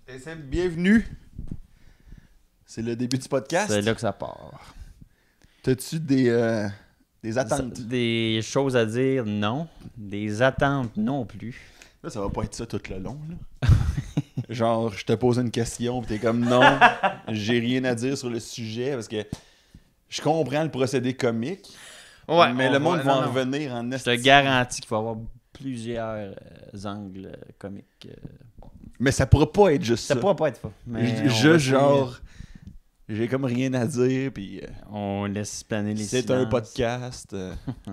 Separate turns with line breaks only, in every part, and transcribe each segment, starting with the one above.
SM, bienvenue. C'est le début du podcast.
C'est là que ça part.
T'as-tu des attentes?
Des choses à dire, non. Des attentes, non plus.
Là, ça va pas être ça tout le long. Là. Genre, je te pose une question pis t'es comme non, j'ai rien à dire sur le sujet parce que je comprends le procédé comique,
Ouais,
mais le monde va en
non.
revenir en
Je te garantis qu'il va y avoir plusieurs angles comiques.
Mais ça pourra pas être juste ça.
Ça pourra pas être faux. Mais
Genre, j'ai comme rien à dire pis
on laisse planer les
c'est
silences.
un podcast. Tu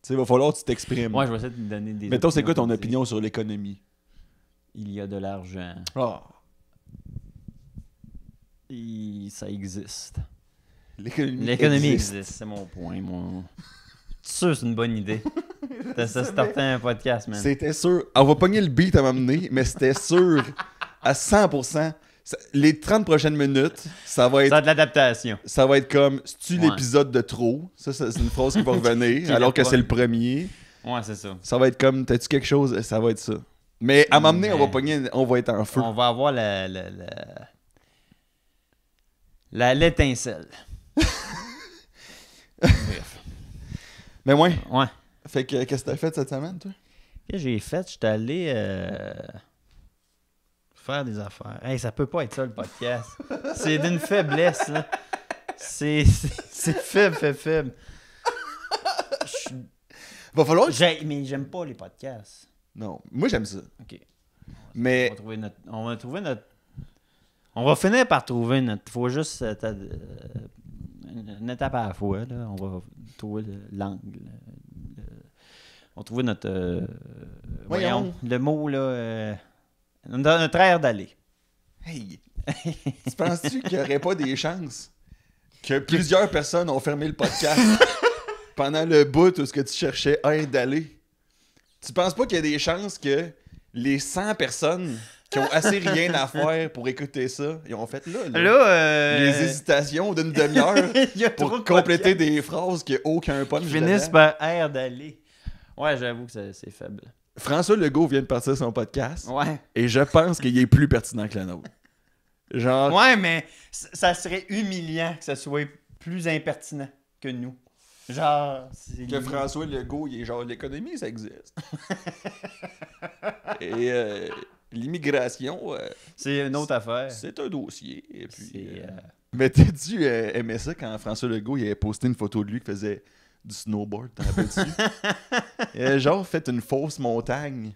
sais, il va falloir que tu t'exprimes.
Moi, je vais essayer de te donner des
Mettons, c'est quoi ton
opinions
opinion sur l'économie?
Il y a de l'argent.
Ah.
Ça existe.
L'économie
existe, c'est mon point. C'est sûr, c'est une bonne idée. Ça startait un podcast, man.
C'était sûr. On va pogner le beat à m'amener, mais c'était sûr à 100%. Les 30 prochaines minutes, ça va
Ça a
être,
de l'adaptation.
ça va être comme c'est-tu
Ouais.
l'épisode de trop? Ça, c'est une phrase qui va revenir,
Qui
alors que
reprend.
c'est le premier.
Ouais, c'est ça.
Ça va être comme t'as-tu quelque chose? Ça va être ça. Mais à m'amener, on va pogner, on va être en feu.
On va avoir l'étincelle. Bref.
Mais ouais.
Ouais.
Fait que qu'est-ce que t'as fait cette semaine, toi?
Qu'est-ce que j'ai fait? J'étais allé faire des affaires. Hey, ça peut pas être ça, le podcast. C'est d'une faiblesse, là. C'est faible.
Va falloir.
Mais j'aime pas les podcasts.
Non, moi j'aime ça.
OK.
Mais
On va finir par trouver notre... Faut juste... une étape à la fois, là. On va trouver l'angle. On va trouver notre...
Voyons.
Le mot, là... notre air d'aller.
hey, tu penses-tu qu'il n'y aurait pas des chances que plusieurs personnes ont fermé le podcast pendant le bout où ce que tu cherchais à d'aller? Tu penses pas qu'il y a des chances que les 100 personnes qui ont assez rien à faire pour écouter ça, ils ont fait là, les hésitations d'une demi-heure
il y a trop
pour
de
compléter
podcasts
des phrases qui n'ont aucun punch
qui finissent
dedans.
par air d'aller. Ouais, j'avoue que c'est faible.
François Legault vient de partir son podcast
Ouais.
et je pense qu'il est plus pertinent que le nôtre. Genre,
Ouais, mais ça serait humiliant que ça soit plus impertinent que nous. Genre...
que François Legault, il est genre l'économie, ça existe. Et l'immigration,
C'est une autre affaire.
c'est un dossier. Et puis,
C'est...
Mais t'as-tu aimé ça quand François Legault il avait posté une photo de lui qui faisait du snowboard, t'en rappelles-tu? Il a genre fait une fausse montagne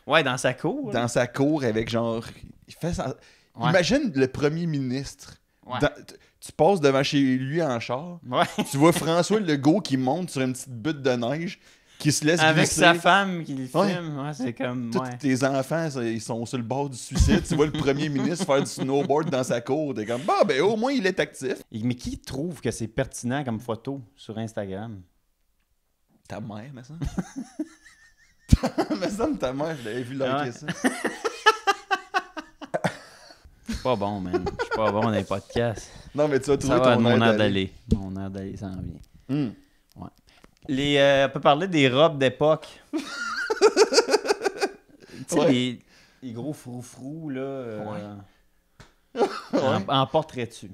Ouais, dans sa cour. là.
dans sa cour avec genre... Il fait ça...
Ouais.
Imagine le premier ministre.
Ouais.
Tu passes devant chez lui en char,
Ouais.
tu vois François Legault qui monte sur une petite butte de neige, qui se laisse
Avec
glisser.
sa femme qui le
Ouais.
filme. Ouais, c'est comme...
Tous
Ouais.
tes enfants, ils sont sur le bord du suicide. Tu vois le premier ministre faire du snowboard dans sa cour. T'es comme, bah, ben au moins il est actif.
Mais qui trouve que c'est pertinent comme photo sur Instagram?
Ta mère, mais ça. Mais ça, ta mère, je l'avais vu liker
Ah ouais.
ça.
Je suis pas bon, man. Je suis pas bon dans les podcasts.
Non, mais tu vas trouver
Ça va,
ton
mon
air
air
d'aller.
d'aller. Mon air d'aller s'en vient.
Hum.
On peut parler des robes d'époque. Tu sais,
Ouais.
les gros froufrous, là.
Ouais.
En portrait-tu.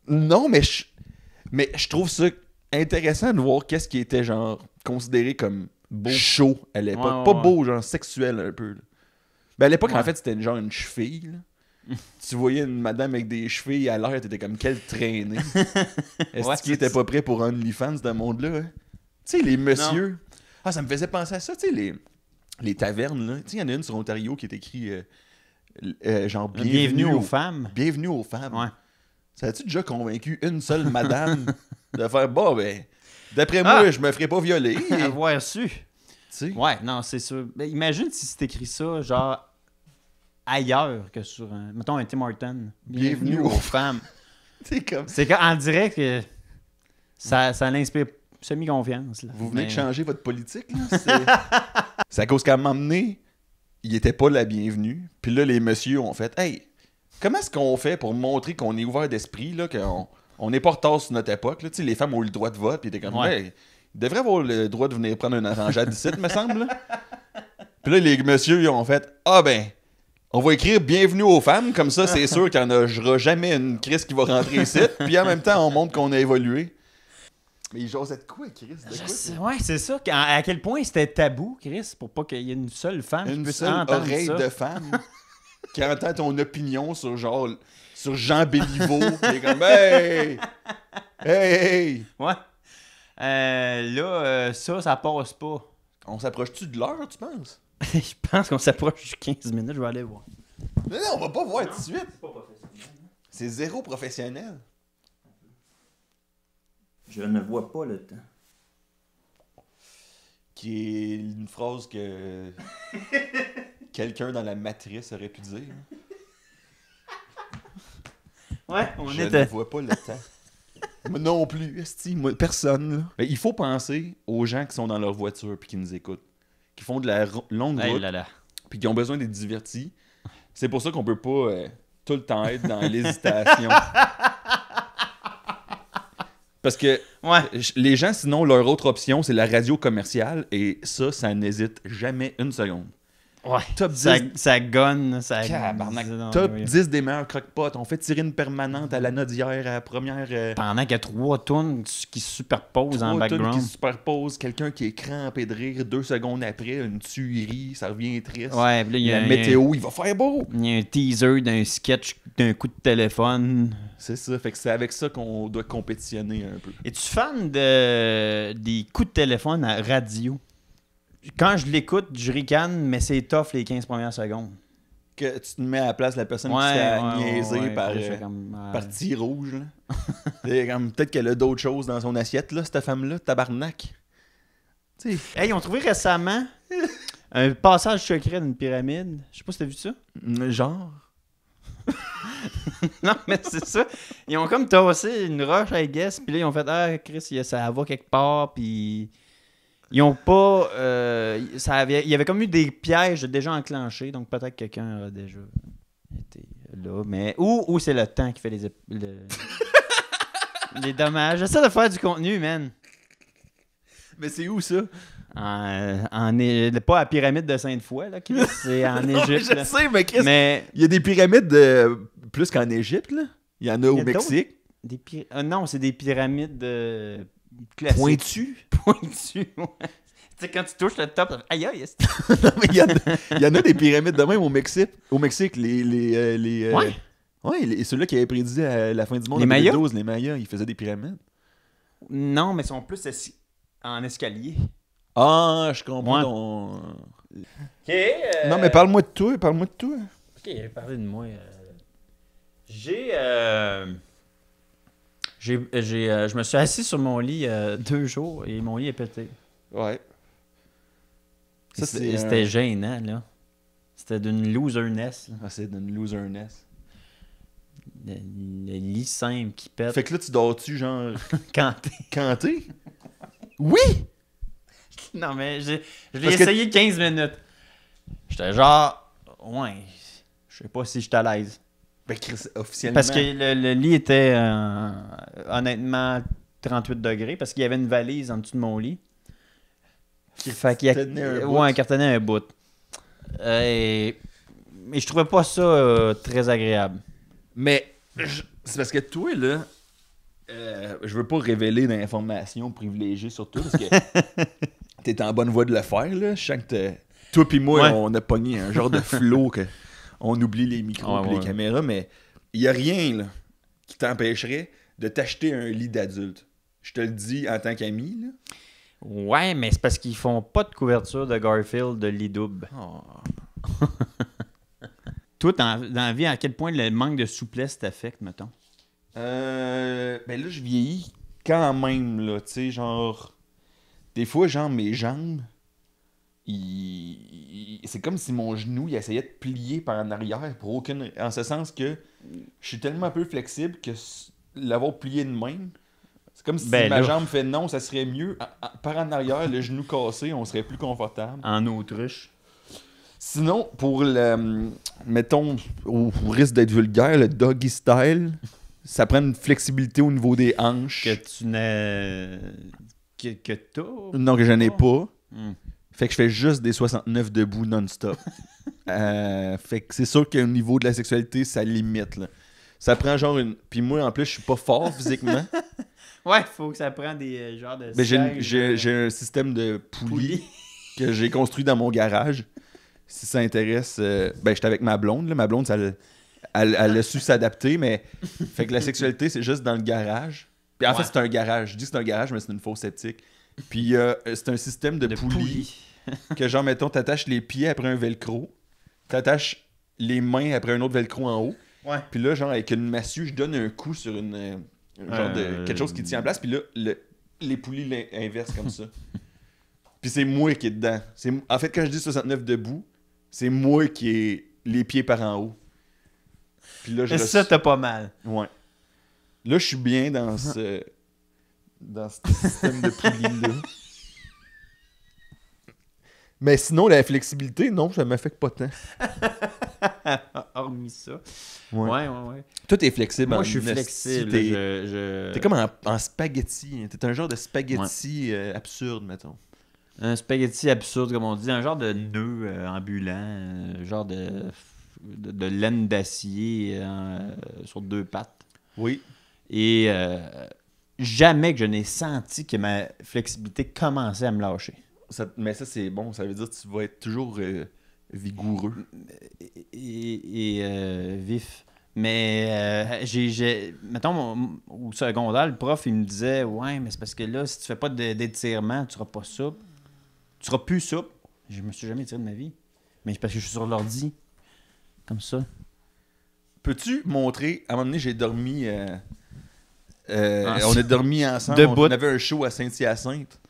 Non, mais je trouve ça intéressant de voir qu'est-ce qui était genre considéré comme
Beau.
chaud à l'époque.
Ouais, ouais,
Pas
ouais.
beau, genre sexuel un peu. Là. Ben à l'époque,
Ouais.
en fait, c'était genre une cheville. Là. Tu voyais une madame avec des chevilles à l'air, t'étais comme quelle traînée. Est-ce
Ouais,
qu'il était
c'est
pas prêt pour OnlyFans, ce monde-là? Hein? Tu sais, les messieurs. Ah, ça me faisait penser à ça, tu sais, les tavernes, là. Tu sais, il y en a une sur Ontario qui est écrit genre
Bienvenue aux femmes.
Bienvenue aux femmes.
Ouais.
Ça a-tu déjà convaincu une seule madame de faire bah ben d'après moi, je me ferais pas violer. Tu
Avoir su.
sais.
Ouais, non, c'est sûr. Ben, imagine si c'est écrit ça, genre, ailleurs que sur un... Mettons un Tim Hortons.
Bienvenue aux
femmes.
C'est comme.
C'est qu'en direct, ça l'inspire semi-confiance. Là.
Vous venez de
Mais-
changer votre politique, là? C'est à cause qu'à un moment donné, il était pas la bienvenue. Puis là, les messieurs ont fait hey, comment est-ce qu'on fait pour montrer qu'on est ouvert d'esprit, là, qu'on n'est pas en retard sur notre époque, là? Tu sais, les femmes ont eu le droit de vote, puis ils étaient comme
Ouais.
hey, ils devraient avoir le droit de venir prendre un orangeade d'ici, me semble. Là. Puis là, les messieurs, ils ont fait ah ben, On va écrire bienvenue aux femmes, comme ça, c'est sûr qu'il n'y en aura jamais une Chris qui va rentrer ici. Puis en même temps, on montre qu'on a évolué. Mais ils jasent de quoi, Chris? De quoi,
ouais, c'est ça. À quel point c'était tabou, Chris, pour pas qu'il y ait une seule femme qui
une
puisse
seule
entendre
oreille
ça.
de femme qui entend ton opinion sur sur Jean Béliveau. Il est comme hey! Hey!
Ouais. Là, ça passe pas.
On s'approche-tu de l'heure, tu penses?
Je pense qu'on s'approche du 15 minutes, je vais aller voir.
Non, on va pas voir tout de suite.
C'est pas professionnel.
C'est zéro professionnel.
Je ne vois pas le temps.
Qui est une phrase que quelqu'un dans la matrice aurait pu dire.
Ouais,
Je ne vois pas le temps. Moi non plus, esti, moi, personne. Là. Mais il faut penser aux gens qui sont dans leur voiture puis qui nous écoutent. Qui font de la longue route puis qui ont besoin d'être divertis. C'est pour ça qu'on peut pas tout le temps être dans l'hésitation. Parce que les gens, sinon, leur autre option, c'est la radio commerciale. Et ça n'hésite jamais une seconde.
Ouais.
Top 10.
Ça gonne. Ça
Top 10 des meilleurs croque-pots. On fait tirer une permanente à la nodière à la première.
Pendant qu'il y a 3 tunes qui se superposent en
3 tunes
background.
qui se superposent. Quelqu'un qui est crampé de rire 2 secondes après. Une tuerie. Ça revient triste.
Ouais, puis là, il y a
la météo, il va faire beau.
Il y a un teaser d'un sketch d'un coup de téléphone.
C'est ça. Fait que c'est avec ça qu'on doit compétitionner un peu.
Es-tu fan des coups de téléphone à radio? Quand je l'écoute, je ricane, mais c'est tough les 15 premières secondes.
Que tu te mets à la place de la personne qui se fait niaiser par tir rouge. Là. C'est comme, peut-être qu'elle a d'autres choses dans son assiette, là, cette femme-là, tabarnak. T'sais.
Hey, ils ont trouvé récemment un passage secret d'une pyramide. Je sais pas si t'as vu ça.
Genre?
Non, mais c'est ça. Ils ont comme tassé une roche, I guess, puis là, ils ont fait « Ah, Chris, ça va quelque part, puis... » Ils ont pas... il y avait comme eu des pièges déjà enclenchés, donc peut-être que quelqu'un a déjà été là, mais... Ou c'est le temps qui fait les dommages. J'essaie de faire du contenu, man.
Mais c'est où, ça?
Pas à la pyramide de Sainte-Foy, là, Chris, c'est en Égypte.
Je sais, mais Chris, il y a des pyramides plus qu'en Égypte, là. Il y en a au Mexique.
Non, c'est des pyramides... classique. Pointu, ouais. Tu sais, quand tu touches le top, aïe aïe.
Non, mais il y en a des pyramides de même au Mexique. Au Mexique, ceux-là qui avaient prédit à la fin du monde en 2012, les Mayas, ils faisaient des pyramides.
Non, mais ils sont plus en escalier.
Ah, je comprends.
Ouais.
Non, mais parle-moi de toi,
Ok, parlez de moi. Je me suis assis sur mon lit 2 jours et mon lit est pété.
Ouais.
C'était gênant, là. C'était d'une loserness.
Ah, c'est d'une loserness.
Le lit simple qui pète.
Fait que là, tu dors-tu, genre...
Canté?
Oui!
Non, mais je l'ai essayé 15 minutes. J'étais genre... Ouais, je sais pas si j'étais à l'aise.
Ben, officiellement...
Parce que le lit était honnêtement 38 degrés parce qu'il y avait une valise en dessous de mon lit. Fait qu'il cartonnait un bout. Mais je trouvais pas ça très agréable.
Mais c'est parce que toi, là, je veux pas révéler d'informations privilégiées sur toi parce que t'es en bonne voie de le faire, là. Je sens que toi pis moi, on a pogné un genre de flow que... On oublie les micros et les caméras, mais il n'y a rien là, qui t'empêcherait de t'acheter un lit d'adulte. Je te le dis en tant qu'ami. Là.
Ouais, mais c'est parce qu'ils font pas de couverture de Garfield de lit double. Oh. Toi, dans la vie, à quel point le manque de souplesse t'affecte, mettons?
Ben là, je vieillis quand même, là, tu sais, genre... Des fois, genre, mes jambes... C'est comme si mon genou il essayait de plier par en arrière pour aucune. En ce sens que je suis tellement peu flexible que l'avoir plié de même, c'est comme si ma jambe fait non, ça serait mieux. Par en arrière, le genou cassé, on serait plus confortable.
En autruche.
Sinon, pour le. Mettons, au risque d'être vulgaire, le doggy style, ça prend une flexibilité au niveau des hanches.
Que tu n'as. Que t'as.
Non, que j'en ai pas. Fait que je fais juste des 69 debout non-stop. Fait que c'est sûr qu'au niveau de la sexualité, ça limite, là. Ça prend genre une... Puis moi, en plus, je suis pas fort physiquement.
Ouais, faut que ça prenne des genres de
Mais
sièges,
j'ai un système de poulies que j'ai construit dans mon garage. Si ça intéresse... ben, j'étais avec ma blonde, là. Ma blonde, elle a su s'adapter, mais... Fait que la sexualité, c'est juste dans le garage. Puis en fait, c'est un garage. Je dis que c'est un garage, mais c'est une fausse sceptique. Puis c'est un système de poulies. Que genre, mettons, t'attaches les pieds après un velcro. T'attaches les mains après un autre velcro en haut.
Ouais.
Puis là, genre, avec une massue, je donne un coup sur une genre de quelque chose qui tient en place. Puis là, les poulies inversent comme ça. Puis c'est moi qui est dedans. En fait, quand je dis 69 debout, c'est moi qui ai les pieds par en haut. Puis là,
ça, t'as pas mal.
Ouais. Là, je suis bien dans ce système de poulies-là. Mais sinon, la flexibilité, non, ça m'affecte pas tant.
Hormis ça.
Ouais.
Ouais.
Toi, t'es flexible.
Moi, je suis flexible.
T'es comme en spaghetti. T'es un genre de spaghetti absurde, mettons.
Un spaghetti absurde, comme on dit. Un genre de nœud ambulant. Un genre de laine d'acier sur deux pattes.
Oui.
Et jamais que je n'ai senti que ma flexibilité commençait à me lâcher.
Mais ça, c'est bon. Ça veut dire que tu vas être toujours vigoureux.
Et vif. Mais mettons, au secondaire, le prof, il me disait « Ouais, mais c'est parce que là, si tu fais pas d'étirement, tu seras pas souple. Tu seras plus souple. » Je me suis jamais étiré de ma vie. Mais c'est parce que je suis sur l'ordi. Comme ça.
Peux-tu montrer... À un moment donné, j'ai dormi... on a dormi ensemble.
Debout.
On avait un show à Saint-Hyacinthe.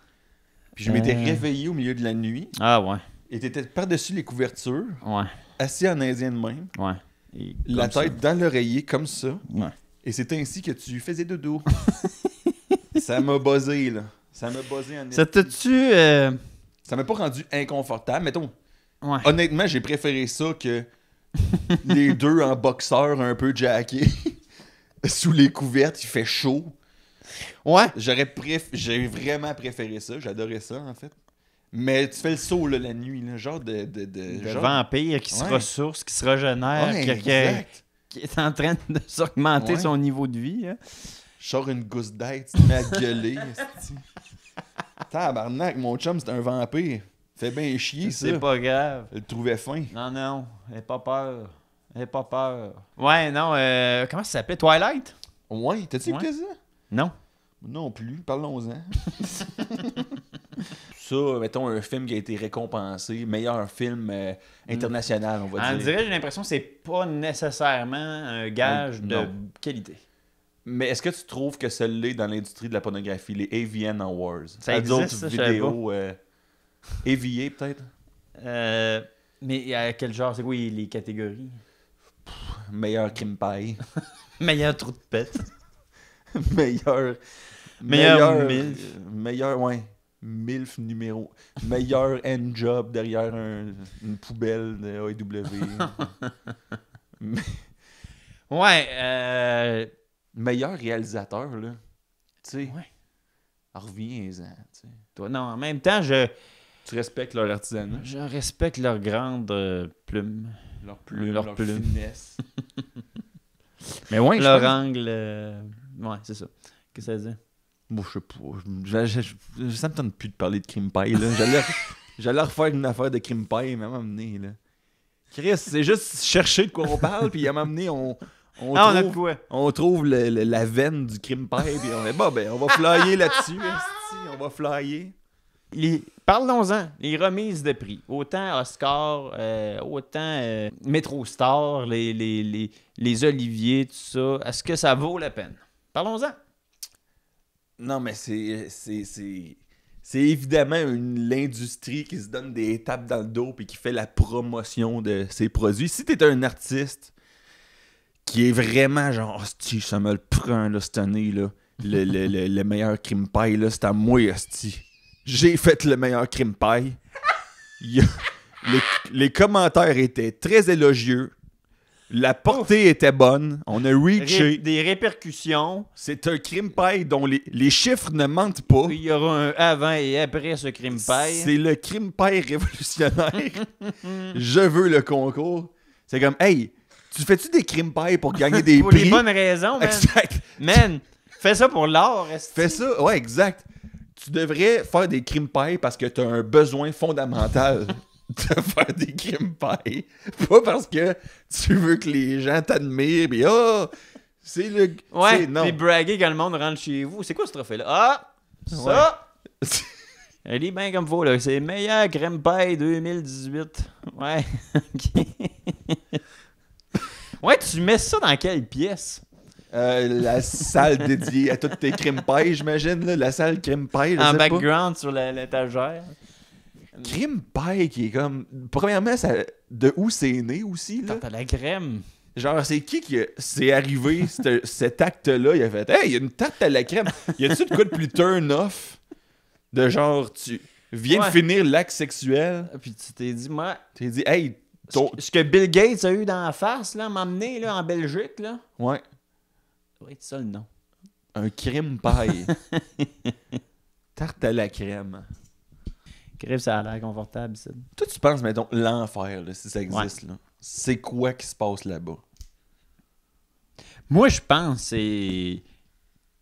Puis je m'étais réveillé au milieu de la nuit.
Ah ouais.
Et t'étais par-dessus les couvertures.
Ouais.
Assis en indien de même.
Ouais.
La tête dans l'oreiller, comme ça.
Ouais.
Et c'est ainsi que tu faisais dodo. Ça m'a buzzé, là. Ça m'a buzzé en
Ça t'a-tu...
Ça m'a pas rendu inconfortable. Mettons,
Ouais.
honnêtement, j'ai préféré ça que les deux en boxeur un peu jackés. Sous les couvertes, il fait chaud.
Ouais.
J'ai vraiment préféré ça. J'adorais ça, en fait. Mais tu fais le saut là, la nuit, là, genre de genre...
vampire qui se ressource, qui se régénère, qui est en train de s'augmenter son niveau de vie. Hein.
Je sors une gousse d'aide, tu te mets à gueuler. Tabarnak, mon chum, c'est un vampire. Fait bien chier, ça.
C'est pas grave.
Je le trouvais fin.
Non, n'aie pas peur. N'aie pas peur. Ouais, non, comment ça s'appelait? Twilight?
Ouais, t'as-tu écouté ça?
Non.
Non plus, parlons-en. Ça, mettons, un film qui a été récompensé, meilleur film international, on va dire.
On dirait, j'ai l'impression que c'est pas nécessairement un gage de qualité.
Mais est-ce que tu trouves que ça l'est dans l'industrie de la pornographie, les AVN Awards?
Ça existe, ça,
vidéos AVA, peut-être?
Mais à quel genre? C'est quoi les catégories?
Meilleur crime paille.
Meilleur trou de pète.
meilleur
MILF.
Meilleur, ouais. MILF numéro. Meilleur handjob derrière une poubelle de AEW.
Ouais.
Meilleur réalisateur, là. Tu sais.
Ouais.
Reviens-en, tu sais.
Toi, non, en même temps,
Tu respectes leur artisanat.
je respecte leur grande plume.
Leur plume,
leur
leur
plume.
finesse. Mais ouais,
leur angle. Ouais, c'est ça. Qu'est-ce que ça dit?
Moi, je sais pas. Ça me tente plus de parler de crime pie, là. J'allais refaire une affaire de crime pie, mais à m'amener, là. Chris, c'est juste chercher de quoi on parle, puis à m'amener, on trouve la veine du crime pie, puis on est on va flyer là-dessus, on va flyer.
Parlons-en, les remises de prix. Autant Oscar, autant Metro Star, les Oliviers, tout ça. Est-ce que ça vaut la peine? Parlons-en.
Non, mais c'est évidemment l'industrie qui se donne des tapes dans le dos et qui fait la promotion de ses produits. Si t'es un artiste qui est vraiment genre, hostie, ça me le prend là, cette année, là, le meilleur crime pie, là, c'est à moi, hostie. J'ai fait le meilleur crime pie. Les commentaires étaient très élogieux. La portée était bonne. On a reaché.
Des répercussions.
C'est un crime paille dont les chiffres ne mentent pas.
Il y aura un avant et après ce crime paille.
C'est le crime paille révolutionnaire. Je veux le concours. C'est comme, hey, tu fais-tu des crime paille pour gagner des
pour
prix?
les bonnes raisons, man.
Exact.
Man, fais ça pour l'art.
Fais ça, ouais, exact. Tu devrais faire des crime paille parce que tu as un besoin fondamental de faire des crime paille. Pas parce que tu veux que les gens t'admirent, pis c'est le...
Ouais,
non.
puis braguer quand le monde rentre chez vous. C'est quoi ce trophée-là? Ah! Ça! Elle est bien comme faut, là. C'est meilleur crème paille 2018. Ouais. OK. Ouais, tu mets ça dans quelle pièce?
La salle dédiée à toutes tes crime paille, j'imagine, là. La salle crime paille, je
en
sais
background sur l'étagère.
pas. Crime paille qui est comme... Premièrement, de où c'est né aussi, là?
Tarte à la crème.
Genre, c'est qui c'est arrivé, cet acte-là, il a fait « Hey, il y a une tarte à la crème! » Y a-tu de quoi de plus turn-off? De genre, tu viens de finir l'acte sexuel,
Puis tu t'es dit, moi...
tu t'es dit « Hey,
Ce que Bill Gates a eu dans la face, là, m'emmener, là, en Belgique, là...
ouais,
Ça doit être ça, le nom.
un crime paille. Tarte à la crème.
Crème, ça a l'air confortable, ça.
Toi, tu penses, mettons, l'enfer, là, si ça existe, là. C'est quoi qui se passe là-bas?
Moi, je pense que c'est...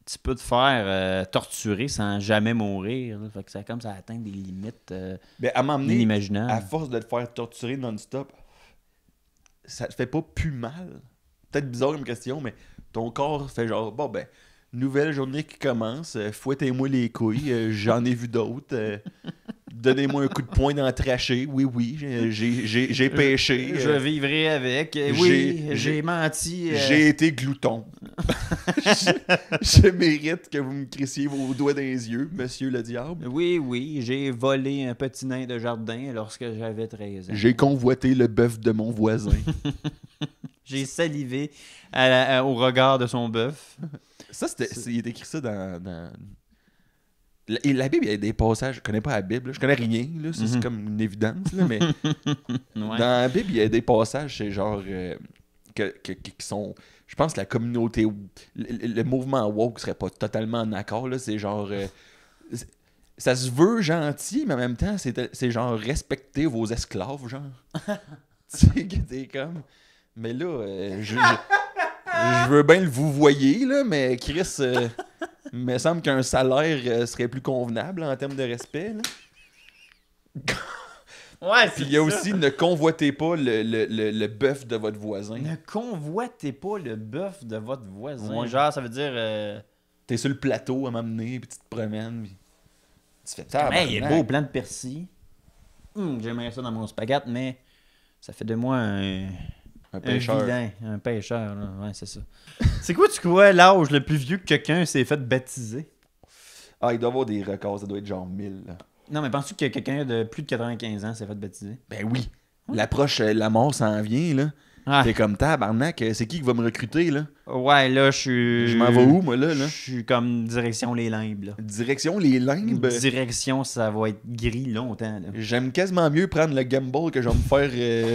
Tu peux te faire torturer sans jamais mourir. Là. Fait que ça, comme ça atteint des limites
Ben, à m'emmener,
inimaginables.
à force de te faire torturer non-stop, ça te fait pas plus mal? Peut-être bizarre comme question, mais ton corps fait genre, bon, ben, nouvelle journée qui commence, fouettez-moi les couilles, j'en ai vu d'autres, donnez-moi un coup de poing dans le trachée, oui, j'ai péché.
Je vivrai avec. J'ai menti.
J'ai été glouton. je mérite que vous me crissiez vos doigts dans les yeux, monsieur le diable.
Oui, j'ai volé un petit nain de jardin lorsque j'avais 13 ans.
J'ai convoité le bœuf de mon voisin.
J'ai salivé au regard de son bœuf.
Ça, il est écrit ça dans... Et la Bible, il y a des passages, je connais pas la Bible, là, je connais rien, là, ça, c'est comme une évidence, là, mais dans la Bible, il y a des passages, c'est genre, qui sont, je pense que la communauté, le mouvement woke serait pas totalement en accord, là, c'est genre, ça se veut gentil, mais en même temps, c'est genre respecter vos esclaves, genre. Tu sais, que t'es comme, mais là, je veux bien le vous voyez, là, mais Chris... il me semble qu'un salaire serait plus convenable en termes de respect. Là.
Ouais,
Puis il y a aussi ne convoitez pas le bœuf de votre voisin.
Ne convoitez pas le bœuf de votre voisin.
Ouais.
Genre, ça veut dire...
T'es sur le plateau à m'amener, puis tu te promènes. Puis tu fais
Hey, il est beau, plein de persil. J'aimerais ça dans mon spaghette, mais ça fait de moi un
pêcheur.
vilain, un pêcheur. Là. Ouais, c'est ça. C'est quoi, tu crois, l'âge le plus vieux que quelqu'un s'est fait baptiser?
Ah, il doit y avoir des records, ça doit être genre 1000. Là.
Non, mais penses-tu que quelqu'un de plus de 95 ans s'est fait baptiser?
Ben oui. L'approche, la mort s'en vient, là.
Ah.
T'es comme tabarnak, c'est qui va me recruter, là?
Ouais, là, je suis...
Je m'en vais où, moi, là?
Je suis comme direction les limbes, là.
Direction les limbes.
Direction, ça va être gris longtemps, là.
J'aime quasiment mieux prendre le gamble que je vais me faire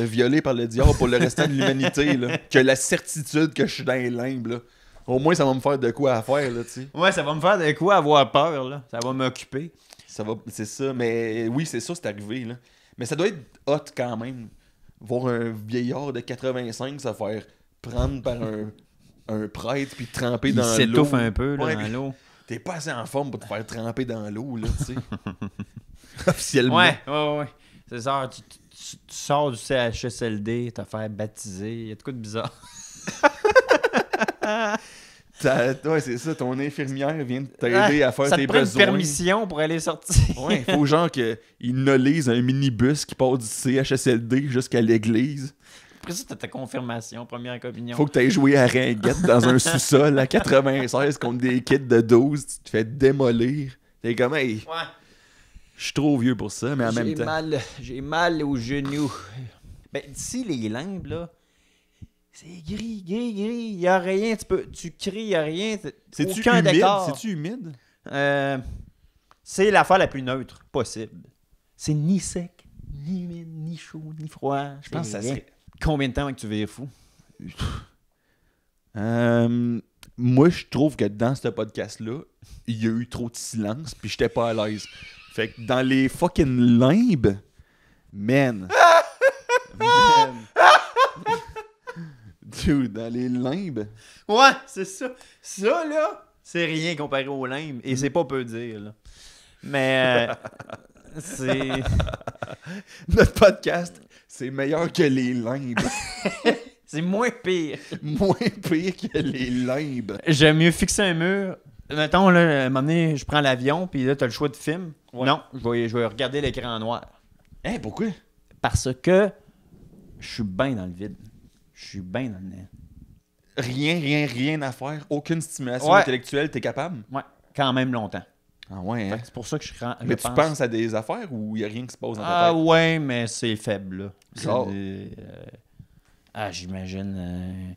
violer par le diable pour le restant de l'humanité, là, que la certitude que je suis dans les limbes, là. Au moins, ça va me faire de quoi à faire, là, tu sais.
Ouais, ça va me faire de quoi avoir peur, là. Ça va m'occuper.
C'est ça, mais oui, c'est ça, c'est arrivé, là. Mais ça doit être hot quand même. Voir un vieillard de 85 se faire prendre par un prêtre puis tremper dans l'eau.
Il s'étouffe un peu, là,
Ouais,
dans l'eau.
T'es pas assez en forme pour te faire tremper dans l'eau, là, tu sais. Officiellement.
Ouais. C'est ça, tu sors du CHSLD, te faire baptiser. Il y a de quoi de bizarre.
Ouais, c'est ça, ton infirmière vient de t'aider à faire
ça
tes
te prend une
besoins.
permission pour aller sortir.
Ouais, il faut genre qu'il nolise un minibus qui part du CHSLD jusqu'à l'église.
Après ça, t'as ta confirmation, première communion.
Faut que t'ailles jouer à ringuette dans un sous-sol à 96 contre des kids de 12, tu te fais démolir. T'es comme, hey,
Ouais.
je suis trop vieux pour ça, mais en même temps.
J'ai mal aux genoux. Ben, d'ici les limbes, là, c'est gris. Il y a rien, tu cries, il y a rien.
C'est-tu
aucun
humide?
décor.
C'est-tu humide?
C'est l'affaire la plus neutre possible. C'est ni sec, ni humide, ni chaud, ni froid.
Je pense que ça serait...
Combien de temps avant que tu vires fou?
Moi, je trouve que dans ce podcast-là, il y a eu trop de silence, puis j'étais pas à l'aise. Fait que dans les fucking limbes, man. Dude, dans les limbes.
Ouais, c'est ça. Ça, là, c'est rien comparé au limbe. Et c'est pas peu dire, là. Mais c'est...
Notre podcast, c'est meilleur que les limbes.
c'est moins pire.
Moins pire que les limbes.
J'aime mieux fixer un mur. Mettons, là, à un moment donné, je prends l'avion, puis là, t'as le choix de film.
Ouais.
Non, je vais regarder l'écran noir.
Hein, pourquoi?
Parce que je suis bien dans le vide. Je suis bien dans le nez.
Rien à faire. Aucune stimulation
Ouais.
intellectuelle, t'es capable?
Ouais, quand même longtemps.
Ah ouais, hein?
C'est pour ça que je
Mais tu penses à des affaires ou il n'y a rien qui se passe dans ta
Ah
tête?
ouais, mais c'est faible, là. C'est
Genre?
j'imagine...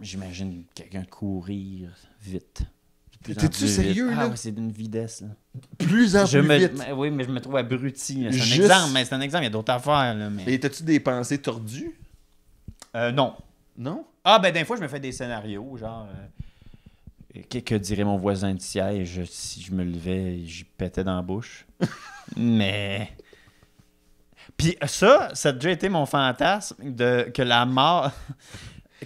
j'imagine quelqu'un courir vite. De plus en
T'es-tu
plus
sérieux,
vite.
là?
Ah ouais, c'est d'une vitesse, là.
Plus en plus vite.
Oui, mais je me trouve abruti. là. C'est
Juste-
un exemple, mais c'est un exemple. Il y a d'autres affaires, là. Mais...
Et t'as-tu des pensées tordues?
non.
Non?
Ah, ben, des fois, je me fais des scénarios, genre... que dirait mon voisin de siège si je me levais, j'y pétais dans la bouche. Mais... Puis ça a déjà été mon fantasme que la mort...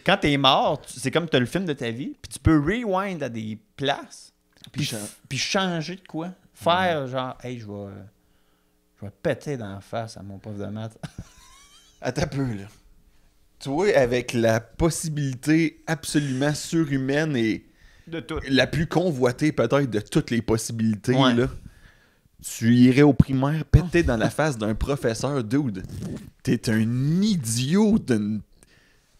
Quand t'es mort, c'est comme t'as le film de ta vie, puis tu peux rewind à des places, puis changer de quoi. Faire genre, hey, je vais péter dans la face à mon prof de maths.
Attends un peu, là. Tu vois, avec la possibilité absolument surhumaine et
De tout.
la plus convoitée peut-être de toutes les possibilités,
Ouais.
là, tu irais au primaire péter dans la face d'un professeur, dude. T'es un idiot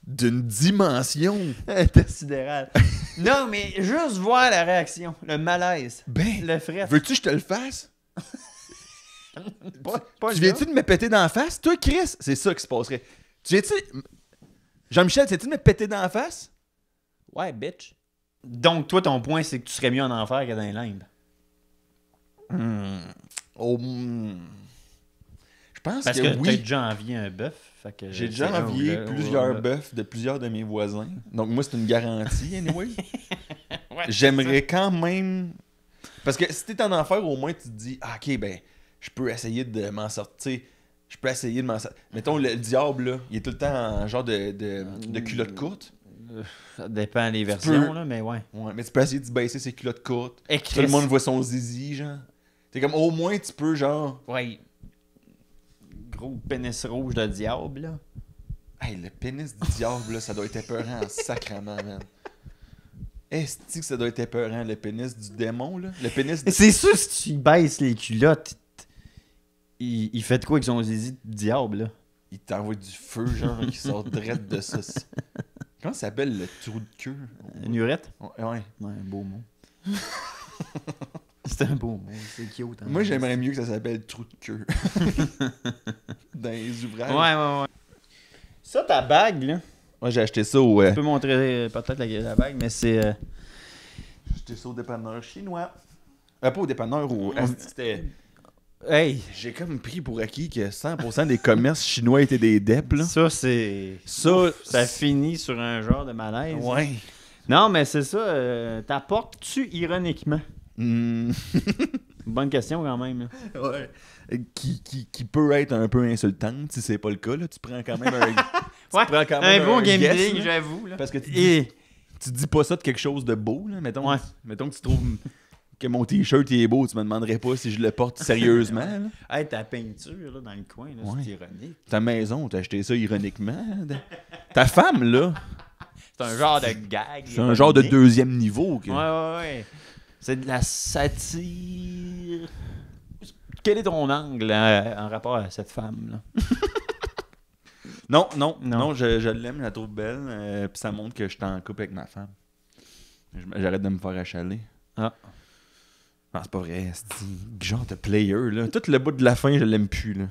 d'une dimension.
Intersidéral. Non, mais juste voir la réaction, le malaise,
Ben,
le fret.
veux-tu que je te le fasse?
Pas
Tu
le
viens-tu de me péter dans la face? Toi, Chris, c'est ça qui se passerait. Tu viens-tu... Jean-Michel, viens-tu de me péter dans la face?
Ouais, bitch. Donc, toi, ton point, c'est que tu serais mieux en enfer que dans les limbes.
Oh, je pense
Parce
que
que t'as
oui.
déjà envié un bœuf. Fait que
J'ai
c'est
déjà
là où
envié
le-
plusieurs
où-
bœufs de plusieurs de mes voisins. Donc, moi, c'est une garantie, anyway.
Ouais,
J'aimerais quand même... Parce que si t'es en enfer, au moins, tu te dis, ah, OK, ben, je peux essayer de m'en sortir. Je peux essayer de m'en sortir. Mettons, le diable, là, il est tout le temps en genre de culotte courte.
Ça dépend des versions,
peux-
là, mais ouais.
Ouais, mais tu peux essayer de baisser ses culottes courtes.
Et
Tout le monde voit son zizi, genre. T'es comme, au moins, tu peux, genre...
Ouais. Gros pénis rouge de diable, là.
Hey, le pénis du diable, là, ça doit être épeurant en sacrament, man. Est-ce que ça doit être épeurant, le pénis du démon, là? Le pénis de...
C'est sûr, si tu baisses les culottes, il fait de quoi avec son zizi de diable, là?
Il t'envoie du feu, genre, qui sort direct de ça. Comment ça s'appelle, le trou de queue?
Une urette?
Ouais.
Ouais, un beau mot. C'est un beau mot, c'est cute. Hein?
Moi, j'aimerais mieux que ça s'appelle trou de queue. Dans les ouvrages.
Ouais. Ça, ta bague, là.
Moi, j'ai acheté ça au...
Tu peux montrer peut-être la bague, mais c'est...
J'ai acheté ça au dépanneur chinois. Pas au dépanneur, c'était...
Hey!
J'ai comme pris pour acquis que 100% des commerces chinois étaient des dep, là.
Ça, c'est... Ça finit sur un genre de malaise.
Ouais.
Non, mais c'est ça. T'apportes-tu ironiquement? Bonne question, quand même. Là.
Ouais. Qui peut être un peu insultante, si c'est pas le cas, là. Tu prends quand même un...
Ouais,
prends quand
un
même
bon
guess,
gambling,
là.
j'avoue. Là.
Parce que
Et...
tu dis pas ça de quelque chose de beau, là. Mettons,
Ouais.
mettons que tu trouves que mon t-shirt il est beau, tu me demanderais pas si je le porte sérieusement, là.
Hey, ta peinture, là, dans le coin, là,
Ouais.
c'est ironique.
Ta maison, t'as acheté ça ironiquement. Ta femme, là,
C'est un genre de gag.
c'est un genre de
ironique.
deuxième niveau. que-
Ouais. C'est de la satire. Quel est ton angle en rapport à cette femme, là?
Non, je l'aime, je la trouve belle. Puis ça montre que je suis en couple avec ma femme. J'arrête de me faire achaler.
Ah.
Non, c'est pas vrai. C'est genre de player, là. Tout le bout de la fin, je l'aime plus, là.